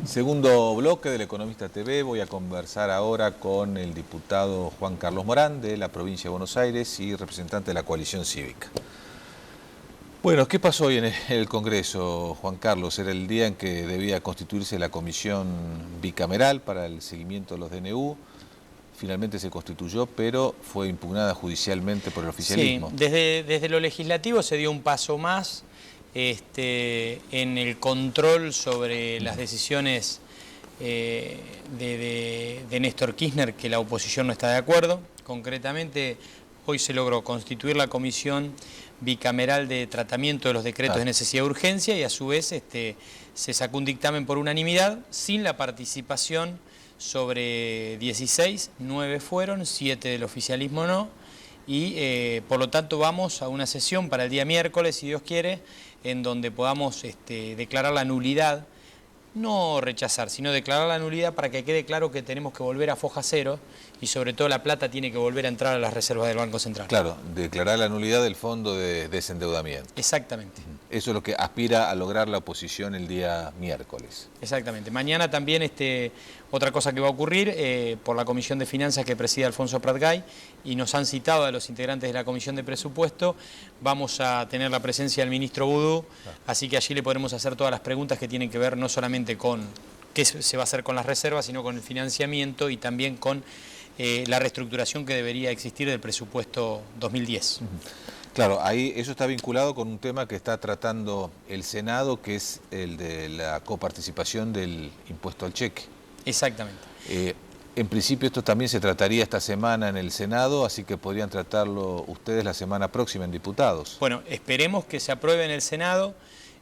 Segundo bloque del Economista TV, voy a conversar ahora con el diputado Juan Carlos Morán de la provincia de Buenos Aires y representante de la coalición cívica. Bueno, ¿qué pasó hoy en el Congreso, Juan Carlos? Era el día en que debía constituirse la comisión bicameral para el seguimiento de los DNU. Finalmente se constituyó, pero fue impugnada judicialmente por el oficialismo. Sí, desde lo legislativo se dio un paso más en el control sobre las decisiones de Néstor Kirchner, que la oposición no está de acuerdo. Concretamente, hoy se logró constituir la comisión bicameral de tratamiento de los decretos de necesidad de urgencia y a su vez se sacó un dictamen por unanimidad sin la participación sobre 16, 9 fueron, 7 del oficialismo no, y por lo tanto vamos a una sesión para el día miércoles, si Dios quiere, en donde podamos declarar la nulidad, no rechazar, sino declarar la nulidad para que quede claro que tenemos que volver a foja cero y sobre todo la plata tiene que volver a entrar a las reservas del Banco Central. Claro, declarar la nulidad del fondo de desendeudamiento. Exactamente. Eso es lo que aspira a lograr la oposición el día miércoles. Exactamente. Mañana también otra cosa que va a ocurrir por la Comisión de Finanzas que preside Alfonso Pratgay y nos han citado a los integrantes de la Comisión de Presupuesto, vamos a tener la presencia del ministro Vudú, así que allí le podremos hacer todas las preguntas que tienen que ver no solamente con qué se va a hacer con las reservas, sino con el financiamiento y también con la reestructuración que debería existir del presupuesto 2010. Claro, ahí eso está vinculado con un tema que está tratando el Senado, que es el de la coparticipación del impuesto al cheque. Exactamente. En principio esto también se trataría esta semana en el Senado, así que podrían tratarlo ustedes la semana próxima en diputados. Bueno, esperemos que se apruebe en el Senado.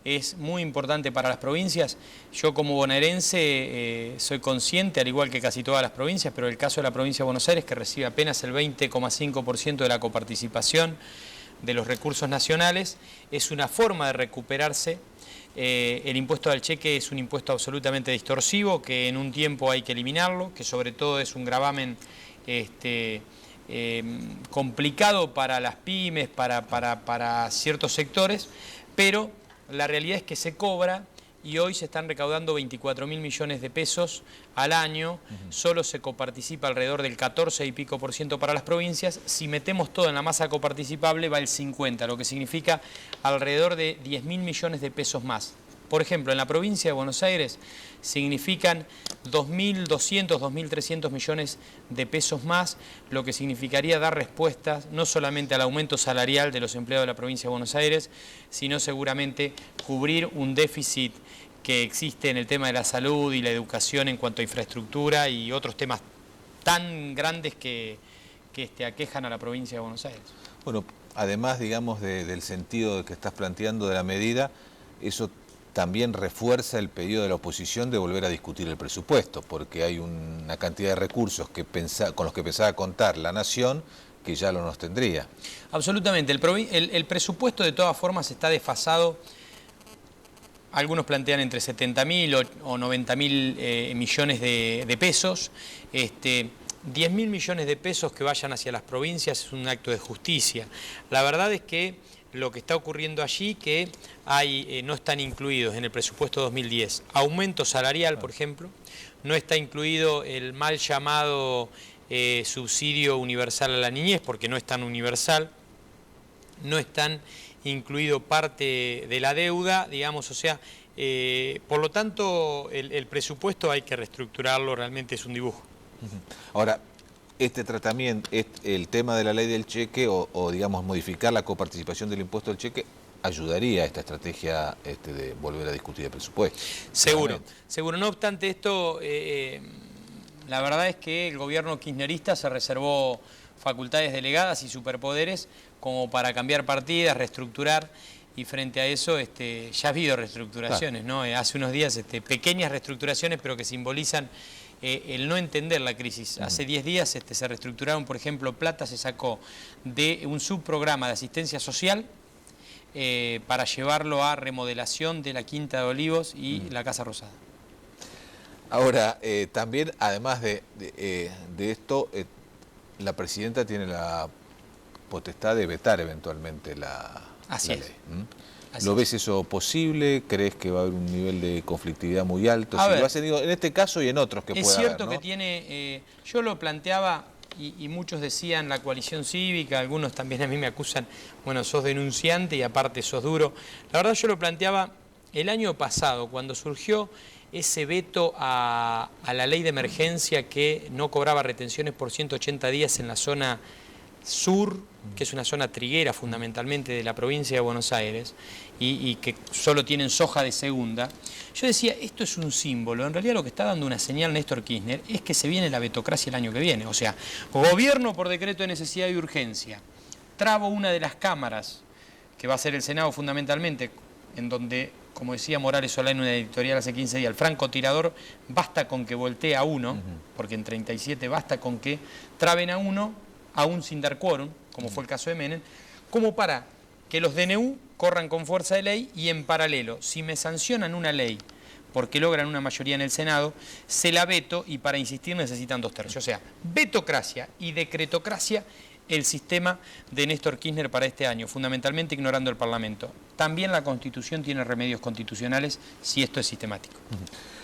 Es muy importante para las provincias. Yo como bonaerense soy consciente, al igual que casi todas las provincias, pero el caso de la provincia de Buenos Aires, que recibe apenas el 20,5% de la coparticipación de los recursos nacionales, es una forma de recuperarse. El impuesto al cheque es un impuesto absolutamente distorsivo, que en un tiempo hay que eliminarlo, que sobre todo es un gravamen complicado para las pymes, para ciertos sectores, pero la realidad es que se cobra y hoy se están recaudando 24.000 millones de pesos al año, solo se coparticipa alrededor del 14 y pico % para las provincias, si metemos todo en la masa coparticipable va el 50%, lo que significa alrededor de 10.000 millones de pesos más. Por ejemplo, en la provincia de Buenos Aires significan 2.200, 2.300 millones de pesos más, lo que significaría dar respuestas no solamente al aumento salarial de los empleados de la provincia de Buenos Aires, sino seguramente cubrir un déficit que existe en el tema de la salud y la educación en cuanto a infraestructura y otros temas tan grandes que aquejan a la provincia de Buenos Aires. Bueno, además, digamos, del sentido que estás planteando de la medida, eso también refuerza el pedido de la oposición de volver a discutir el presupuesto, porque hay una cantidad de recursos con los que pensaba contar la Nación que ya no los tendría. Absolutamente. El presupuesto de todas formas está desfasado. Algunos plantean entre 70.000 o 90.000 millones de pesos. 10.000 millones de pesos que vayan hacia las provincias es un acto de justicia. La verdad es que lo que está ocurriendo allí, que no están incluidos en el presupuesto 2010 aumento salarial, por ejemplo, no está incluido el mal llamado subsidio universal a la niñez, porque no es tan universal, no están incluido parte de la deuda, digamos, o sea, por lo tanto el presupuesto hay que reestructurarlo, realmente es un dibujo. Ahora, este tratamiento, el tema de la ley del cheque o digamos modificar la coparticipación del impuesto al cheque, ayudaría a esta estrategia de volver a discutir el presupuesto. Seguro, seguro. No obstante esto, la verdad es que el gobierno kirchnerista se reservó facultades delegadas y superpoderes como para cambiar partidas, reestructurar, y frente a eso ya ha habido reestructuraciones, ¿no? Hace unos días pequeñas reestructuraciones, pero que simbolizan el no entender la crisis. Hace 10 días se reestructuraron, por ejemplo, plata se sacó de un subprograma de asistencia social para llevarlo a remodelación de la Quinta de Olivos y la Casa Rosada. Ahora, también, además de esto, la presidenta tiene la potestad de vetar eventualmente la ley. Así ¿Lo es. ves eso posible? ¿Crees que va a haber un nivel de conflictividad muy alto? A Si ver, lo has tenido en este caso y en otros que es pueda haber, cierto ¿no? que tiene, yo lo planteaba y muchos decían la coalición cívica, algunos también a mí me acusan, bueno, sos denunciante y aparte sos duro. La verdad yo lo planteaba el año pasado, cuando surgió ese veto a la ley de emergencia que no cobraba retenciones por 180 días en la zona sur, que es una zona triguera fundamentalmente de la provincia de Buenos Aires, y que solo tienen soja de segunda. Yo decía, esto es un símbolo. En realidad lo que está dando una señal Néstor Kirchner es que se viene la vetocracia el año que viene. O sea, gobierno por decreto de necesidad y urgencia. Trabo una de las cámaras, que va a ser el Senado fundamentalmente, en donde, como decía Morales Solá en una editorial hace 15 días, el francotirador basta con que voltee a uno, porque en 37 basta con que traben a uno, aún sin dar quórum, como fue el caso de Menem, como para que los DNU corran con fuerza de ley y en paralelo, si me sancionan una ley porque logran una mayoría en el Senado, se la veto y para insistir necesitan 2/3. O sea, vetocracia y decretocracia, el sistema de Néstor Kirchner para este año, fundamentalmente ignorando el Parlamento. También la Constitución tiene remedios constitucionales si esto es sistemático.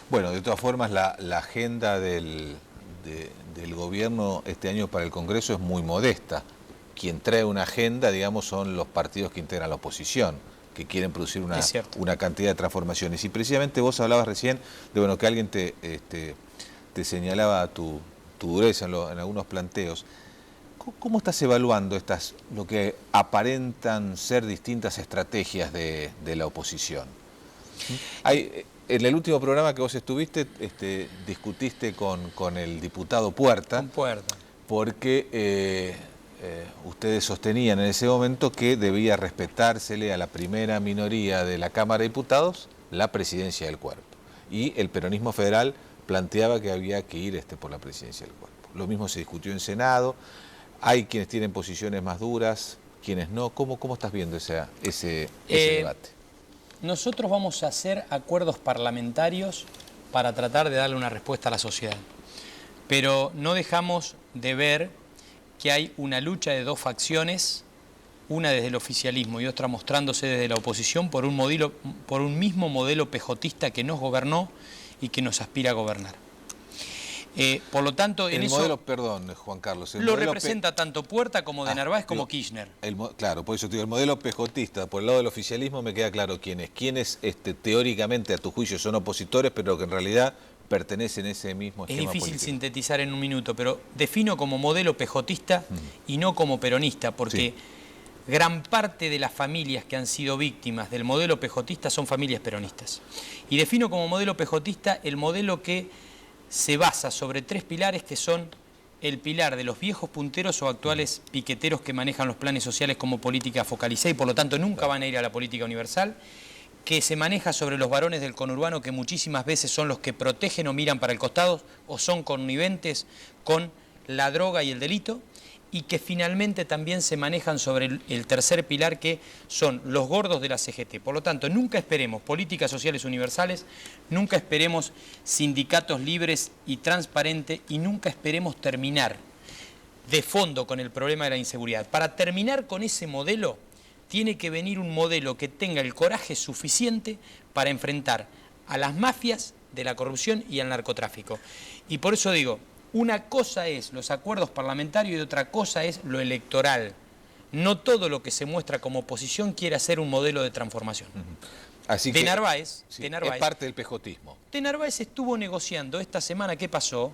Bueno, de todas formas, la agenda del gobierno este año para el Congreso es muy modesta. Quien trae una agenda, digamos, son los partidos que integran la oposición, que quieren producir una cantidad de transformaciones. Y precisamente vos hablabas recién de bueno, que alguien te señalaba tu dureza en algunos planteos. ¿Cómo estás evaluando lo que aparentan ser distintas estrategias de la oposición? En el último programa que vos estuviste, discutiste con el diputado Puerta. Con Puerta. Porque ustedes sostenían en ese momento que debía respetársele a la primera minoría de la Cámara de Diputados la presidencia del cuerpo. Y el peronismo federal planteaba que había que ir por la presidencia del cuerpo. Lo mismo se discutió en Senado. Hay quienes tienen posiciones más duras, quienes no. ¿Cómo estás viendo ese debate? Nosotros vamos a hacer acuerdos parlamentarios para tratar de darle una respuesta a la sociedad. Pero no dejamos de ver que hay una lucha de dos facciones, una desde el oficialismo y otra mostrándose desde la oposición por un mismo modelo pejotista que nos gobernó y que nos aspira a gobernar. Por lo tanto, en eso modelo, perdón, Juan Carlos, lo representa tanto Puerta como de Narváez como Kirchner. Claro, por eso te digo, el modelo pejotista, por el lado del oficialismo me queda claro quiénes teóricamente a tu juicio son opositores, pero que en realidad pertenecen a ese mismo esquema político. Es difícil sintetizar en un minuto, pero defino como modelo pejotista y no como peronista, porque gran parte de las familias que han sido víctimas del modelo pejotista son familias peronistas. Y defino como modelo pejotista el modelo que se basa sobre tres pilares que son el pilar de los viejos punteros o actuales piqueteros que manejan los planes sociales como política focalizada y por lo tanto nunca van a ir a la política universal, que se maneja sobre los varones del conurbano que muchísimas veces son los que protegen o miran para el costado o son conniventes con la droga y el delito, y que finalmente también se manejan sobre el tercer pilar que son los gordos de la CGT. Por lo tanto, nunca esperemos políticas sociales universales, nunca esperemos sindicatos libres y transparentes y nunca esperemos terminar de fondo con el problema de la inseguridad. Para terminar con ese modelo, tiene que venir un modelo que tenga el coraje suficiente para enfrentar a las mafias de la corrupción y al narcotráfico. Y por eso digo, una cosa es los acuerdos parlamentarios y otra cosa es lo electoral. No todo lo que se muestra como oposición quiere hacer un modelo de transformación. Así de que Narváez, es parte del pejotismo. De Narváez estuvo negociando esta semana, ¿qué pasó?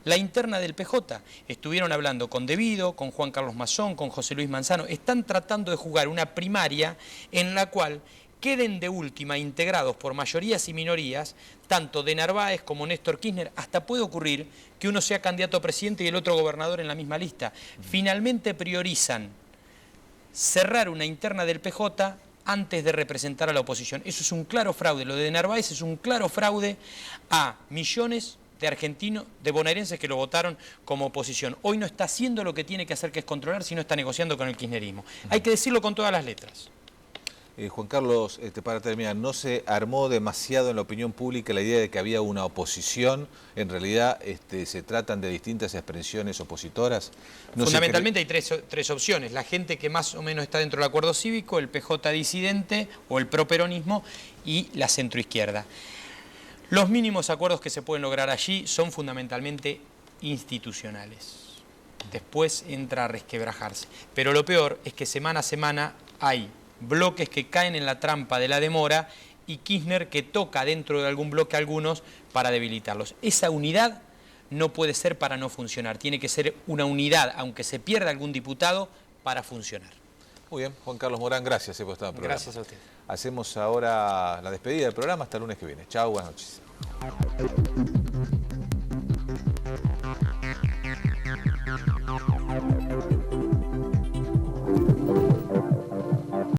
La interna del PJ. Estuvieron hablando con De Vido, con Juan Carlos Mazón, con José Luis Manzano. Están tratando de jugar una primaria en la cual queden de última integrados por mayorías y minorías, tanto de Narváez como Néstor Kirchner. Hasta puede ocurrir que uno sea candidato a presidente y el otro gobernador en la misma lista. Finalmente priorizan cerrar una interna del PJ antes de representar a la oposición. Eso es un claro fraude. Lo de Narváez es un claro fraude a millones de argentinos, de bonaerenses que lo votaron como oposición. Hoy no está haciendo lo que tiene que hacer, que es controlar, sino está negociando con el kirchnerismo. Hay que decirlo con todas las letras. Juan Carlos, para terminar, ¿no se armó demasiado en la opinión pública la idea de que había una oposición? En realidad se tratan de distintas expresiones opositoras. Fundamentalmente hay tres opciones. La gente que más o menos está dentro del acuerdo cívico, el PJ disidente o el properonismo y la centroizquierda. Los mínimos acuerdos que se pueden lograr allí son fundamentalmente institucionales. Después entra a resquebrajarse. Pero lo peor es que semana a semana hay bloques que caen en la trampa de la demora y Kirchner que toca dentro de algún bloque a algunos para debilitarlos. Esa unidad no puede ser para no funcionar, tiene que ser una unidad, aunque se pierda algún diputado, para funcionar. Muy bien, Juan Carlos Morán, gracias por estar en el programa. Gracias a usted. Hacemos ahora la despedida del programa hasta el lunes que viene. Chao, buenas noches.